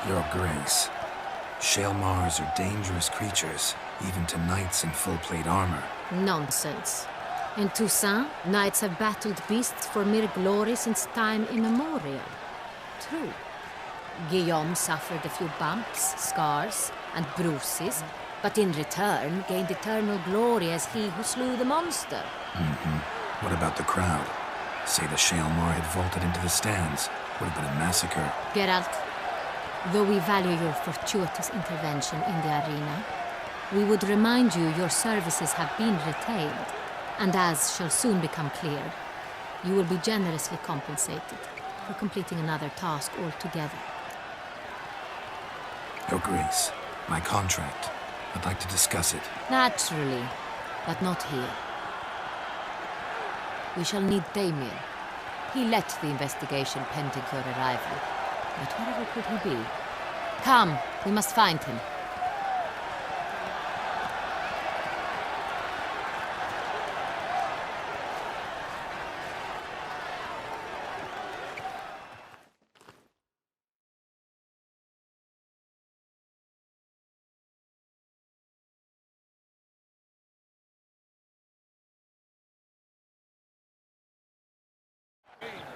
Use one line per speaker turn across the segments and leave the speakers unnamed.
Your Grace, Shaelmars are dangerous creatures, even to knights in full-plate armor.
Nonsense. In Toussaint, knights have battled beasts for mere glory since time immemorial. True. Guillaume suffered a few bumps, scars, and bruises, but in return gained eternal glory as he who slew the monster.
What about the crowd? Say the Shaelmar had vaulted into the stands. Would have been a massacre.
Geralt, though we value your fortuitous intervention in the arena, we would remind you your services have been retained, and as shall soon become clear, you will be generously compensated for completing another task altogether.
Your Grace, my contract. I'd like to discuss it.
Naturally, but not here. We shall need Damien. He led the investigation pending your arrival. But wherever could he be? Come, we must find him.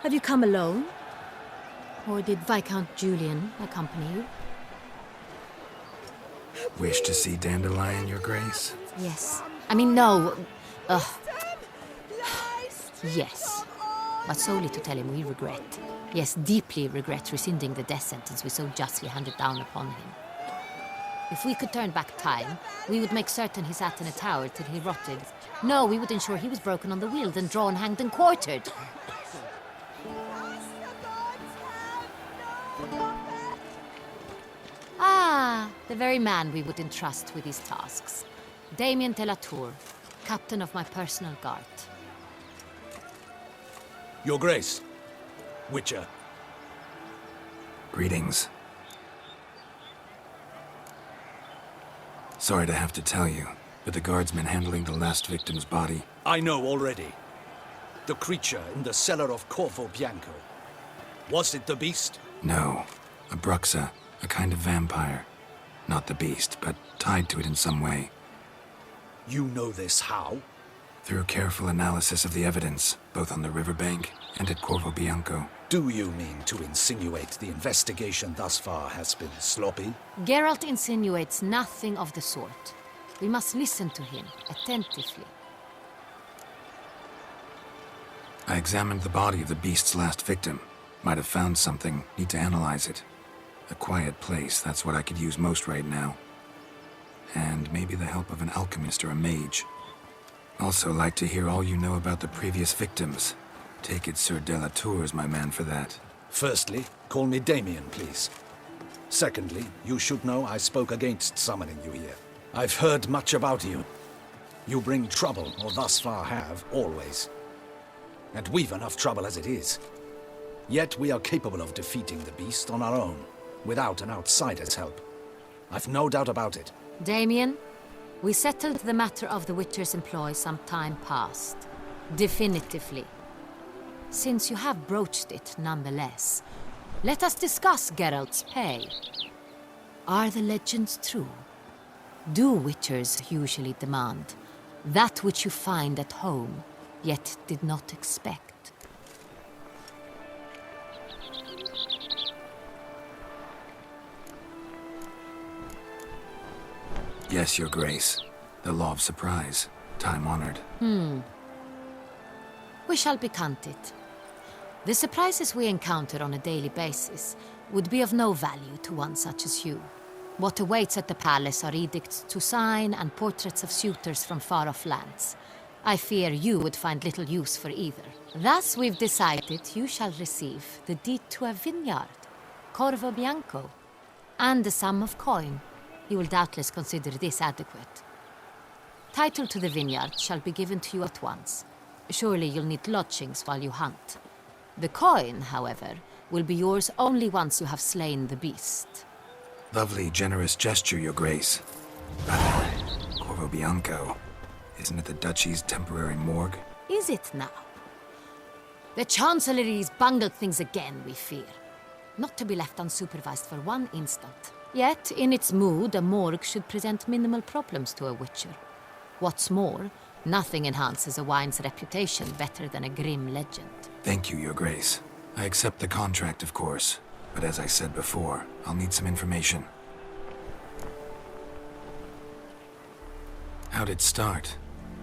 Have you come alone? Or did Viscount Julian accompany you?
Wish to see Dandelion, Your Grace?
Yes. I mean, no. Yes. But solely to tell him we regret. Yes, deeply regret rescinding the death sentence we so justly handed down upon him. If we could turn back time, we would make certain he sat in a tower till he rotted. No, we would ensure he was broken on the wheel, then drawn, hanged, and quartered. Ah, the very man we would entrust with these tasks. Damien de la Tour, captain of my personal guard.
Your Grace, Witcher.
Greetings. Sorry to have to tell you, but the guardsman handling the last victim's body...
I know already. The creature in the cellar of Corvo Bianco. Was it the beast?
No, a Bruxa, a kind of vampire. Not the beast, but tied to it in some way.
You know this how?
Through careful analysis of the evidence, both on the riverbank and at Corvo Bianco.
Do you mean to insinuate the investigation thus far has been sloppy?
Geralt insinuates nothing of the sort. We must listen to him attentively.
I examined the body of the beast's last victim. Might have found something, need to analyze it. A quiet place, that's what I could use most right now. And maybe the help of an alchemist or a mage. Also like to hear all you know about the previous victims. Take it Sir de la Tour is my man for that.
Firstly, call me Damien, please. Secondly, you should know I spoke against summoning you here. I've heard much about you. You bring trouble, or thus far have, always. And we've enough trouble as it is. Yet we are capable of defeating the beast on our own, without an outsider's help. I've no doubt about it.
Damien, we settled the matter of the Witcher's employ some time past. Definitively. Since you have broached it nonetheless, let us discuss Geralt's pay. Are the legends true? Do Witchers usually demand that which you find at home, yet did not expect?
Yes, Your Grace. The law of surprise. Time-honored.
We shall be candid. The surprises we encounter on a daily basis would be of no value to one such as you. What awaits at the palace are edicts to sign and portraits of suitors from far-off lands. I fear you would find little use for either. Thus we've decided you shall receive the deed to a vineyard, Corvo Bianco, and a sum of coin. You will doubtless consider this adequate. Title to the vineyard shall be given to you at once. Surely you'll need lodgings while you hunt. The coin, however, will be yours only once you have slain the beast.
Lovely, generous gesture, Your Grace. Corvo Bianco. Isn't it the Duchy's temporary morgue?
Is it now? The Chancellery's bungled things again, we fear. not to be left unsupervised for one instant. Yet, in its mood, a morgue should present minimal problems to a witcher. What's more, nothing enhances a wine's reputation better than a grim legend.
Thank you, Your Grace. I accept the contract, of course. But as I said before, I'll need some information. How'd it start?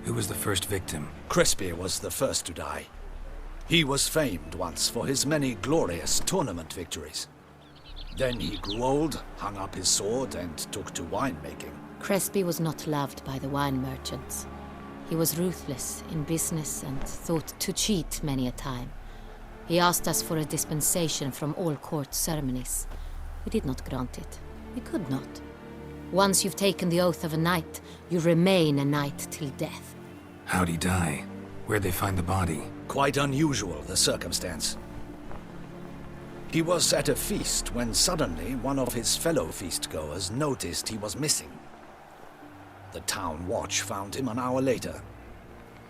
Who was the first victim?
Crespi was the first to die. He was famed once for his many glorious tournament victories. Then he grew old, hung up his sword, and took to winemaking.
Crespi was not loved by the wine merchants. He was ruthless in business and thought to cheat many a time. He asked us for a dispensation from all court ceremonies. We did not grant it. We could not. Once you've taken the oath of a knight, you remain a knight till death.
How'd he die? Where'd they find the body?
Quite unusual, the circumstance. He was at a feast when suddenly one of his fellow feastgoers noticed he was missing. The town watch found him an hour later.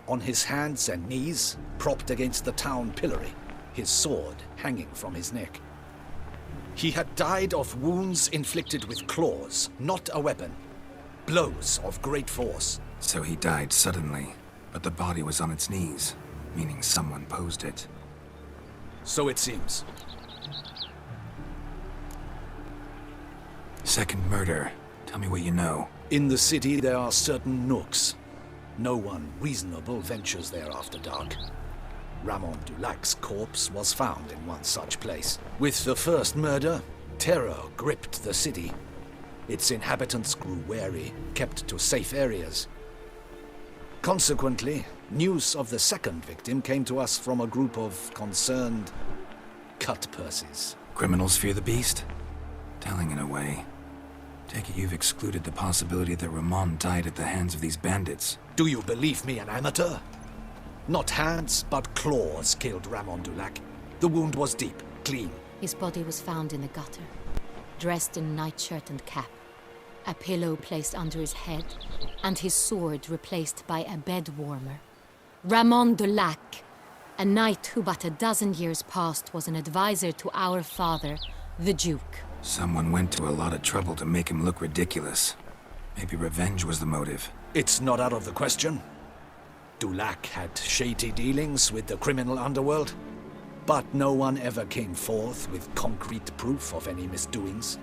On his hands and knees, propped against the town pillory, his sword hanging from his neck. He had died of wounds inflicted with claws, not a weapon. Blows of great force.
So he died suddenly, but the body was on its knees, meaning someone posed it.
So it seems.
Second murder. Tell me what you know.
In the city there are certain nooks. No one reasonable ventures there after dark. Ramon Dulac's corpse was found in one such place. With the first murder, terror gripped the city. Its inhabitants grew wary, kept to safe areas. Consequently, news of the second victim came to us from a group of concerned cut-purses.
Criminals fear the beast? Telling in a way. Take it you've excluded the possibility that Ramon died at the hands of these bandits.
Do you believe me an amateur? Not hands, but claws killed Ramon Dulac. The wound was deep, clean.
His body was found in the gutter, dressed in nightshirt and cap, a pillow placed under his head, and his sword replaced by a bed warmer. Ramon Dulac, a knight who but a dozen years past was an advisor to our father, the Duke.
Someone went to a lot of trouble to make him look ridiculous. Maybe revenge was the motive.
It's not out of the question. Dulac had shady dealings with the criminal underworld, but no one ever came forth with concrete proof of any misdoings.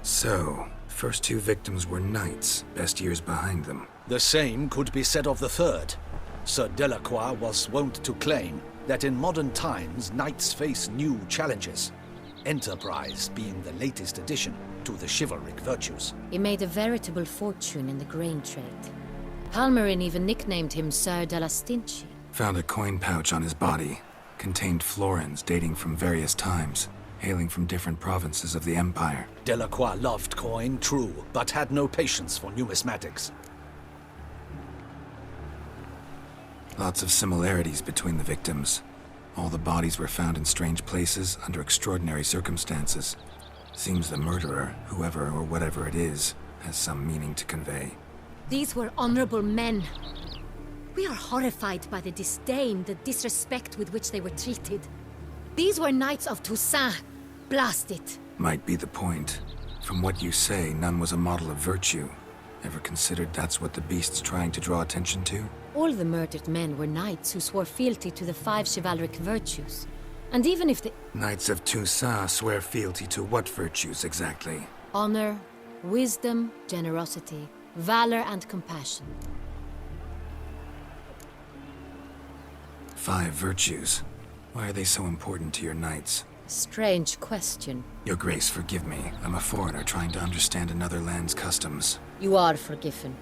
So, first two victims were knights, best years behind them.
The same could be said of the third. Sir Delacroix was wont to claim that in modern times knights face new challenges, enterprise being the latest addition to the chivalric virtues.
He made a veritable fortune in the grain trade. Palmerin even nicknamed him Sir de la Stinchi.
Found a coin pouch on his body. Contained florins dating from various times, hailing from different provinces of the Empire.
Delacroix loved coin, true, but had no patience for numismatics.
Lots of similarities between the victims. All the bodies were found in strange places under extraordinary circumstances. Seems the murderer, whoever or whatever it is, has some meaning to convey.
These were honorable men. We are horrified by the disdain, the disrespect with which they were treated. These were knights of Toussaint. Blast it.
Might be the point. From what you say, none was a model of virtue. Ever considered that's what the beast's trying to draw attention to?
All the murdered men were knights who swore fealty to the 5 chivalric virtues. And even if the...
Knights of Toussaint swear fealty to what virtues exactly?
Honor, wisdom, generosity, valor and compassion.
5 virtues. Why are they so important to your knights?
Strange question.
Your Grace, forgive me. I'm a foreigner trying to understand another land's customs.
You are forgiven.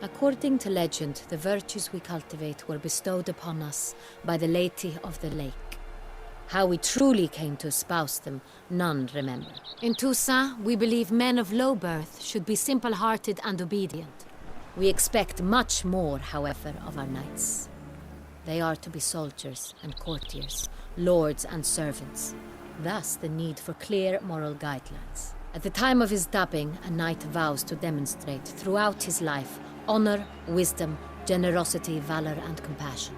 According to legend, the virtues we cultivate were bestowed upon us by the Lady of the Lake. How we truly came to espouse them, none remember. In Toussaint, we believe men of low birth should be simple-hearted and obedient. We expect much more, however, of our knights. They are to be soldiers and courtiers, lords and servants. Thus, the need for clear moral guidelines. At the time of his dubbing, a knight vows to demonstrate throughout his life honor, wisdom, generosity, valor, and compassion.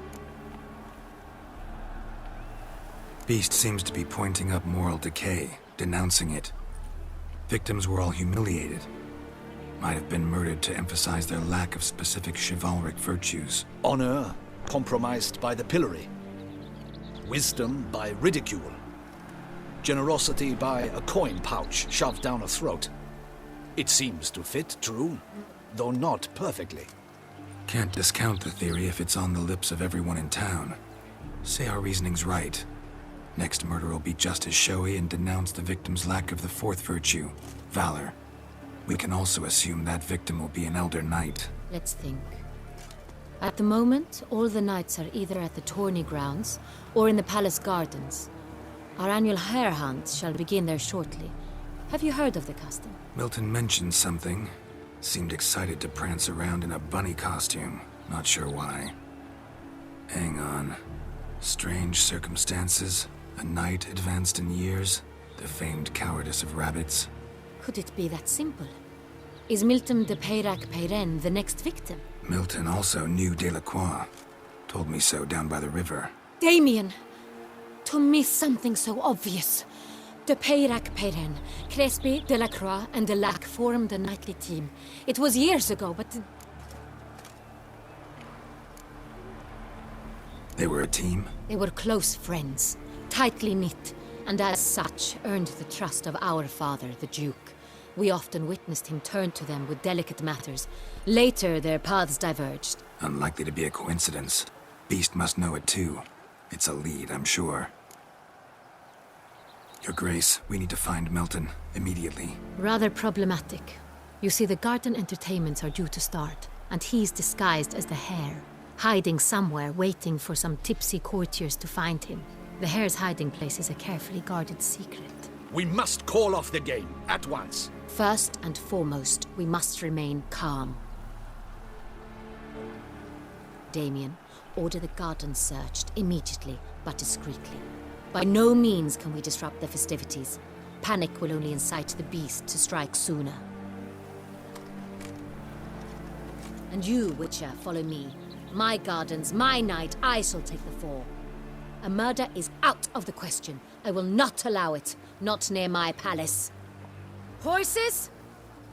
beast seems to be pointing up moral decay, denouncing it. Victims were all humiliated. Might have been murdered to emphasize their lack of specific chivalric virtues.
Honor compromised by the pillory. Wisdom by ridicule. Generosity by a coin pouch shoved down a throat. It seems to fit, true, though not perfectly.
Can't discount the theory if it's on the lips of everyone in town. Say our reasoning's right. Next murder will be just as showy and denounce the victim's lack of the fourth virtue, valor. We can also assume that victim will be an elder knight.
Let's think. At the moment, all the knights are either at the tourney grounds or in the palace gardens. Our annual hare hunt shall begin there shortly. Have you heard of the custom?
Milton mentioned something. Seemed excited to prance around in a bunny costume. Not sure why. Hang on. Strange circumstances. A knight advanced in years. The famed cowardice of rabbits.
Could it be that simple? Is Milton de Peyrac-Peyren the next victim?
Milton also knew Delacroix. Told me so down by the river.
Damien! To miss something so obvious. De Peyrac-Peyren, Crespi, Delacroix, and Delac formed a knightly team. It was years ago, but...
They were a team?
They were close friends, tightly knit, and as such earned the trust of our father, the Duke. We often witnessed him turn to them with delicate matters. Later, their paths diverged.
Unlikely to be a coincidence. Beast must know it too. It's a lead, I'm sure. Your Grace, we need to find Milton, immediately.
Rather problematic. You see, the garden entertainments are due to start, and he's disguised as the hare, hiding somewhere, waiting for some tipsy courtiers to find him. The hare's hiding place is a carefully guarded secret.
We must call off the game, at once.
First and foremost, we must remain calm. Damien, order the garden searched immediately, but discreetly. By no means can we disrupt the festivities. Panic will only incite the beast to strike sooner. And you, Witcher, follow me. My gardens, my night, I shall take the fall. A murder is out of the question. I will not allow it. Not near my palace. Horses?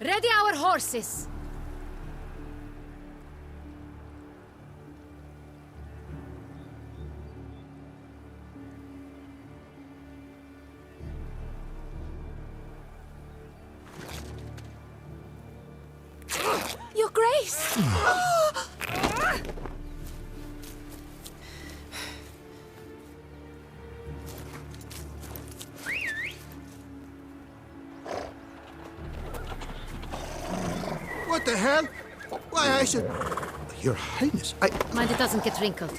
Ready our horses! Your Grace!
What the hell? Why, I should... Your Highness,
Mind it doesn't get wrinkled.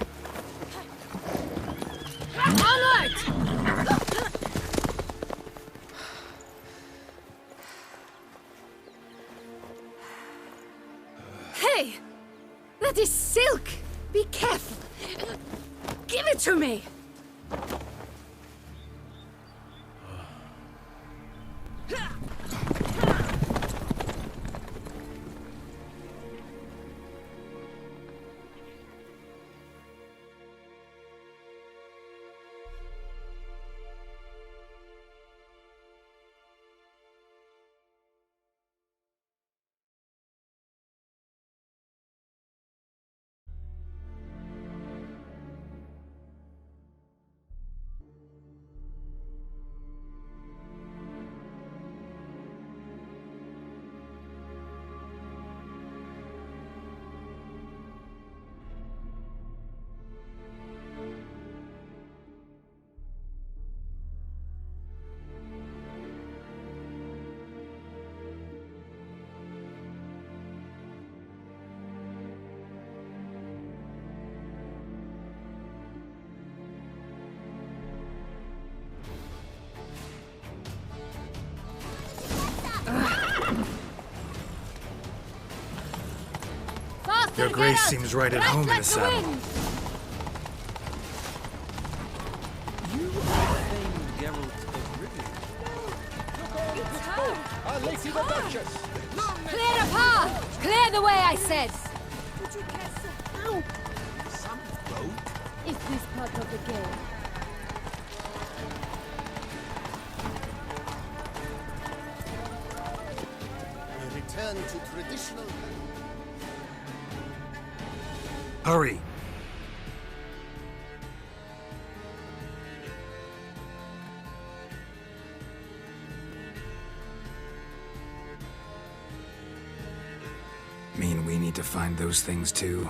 Onward! Hey! That is silk! Be careful! Give it to me!
Your Grace seems right at home in the saddle.
You are the famed Geralt of Rivia.
It's her!
Our Lady the Duchess!
Clear a path! Clear the way, I said!
Some boat?
Is this part of the game?
return to traditional...
Hurry! Mean we need to find those things too?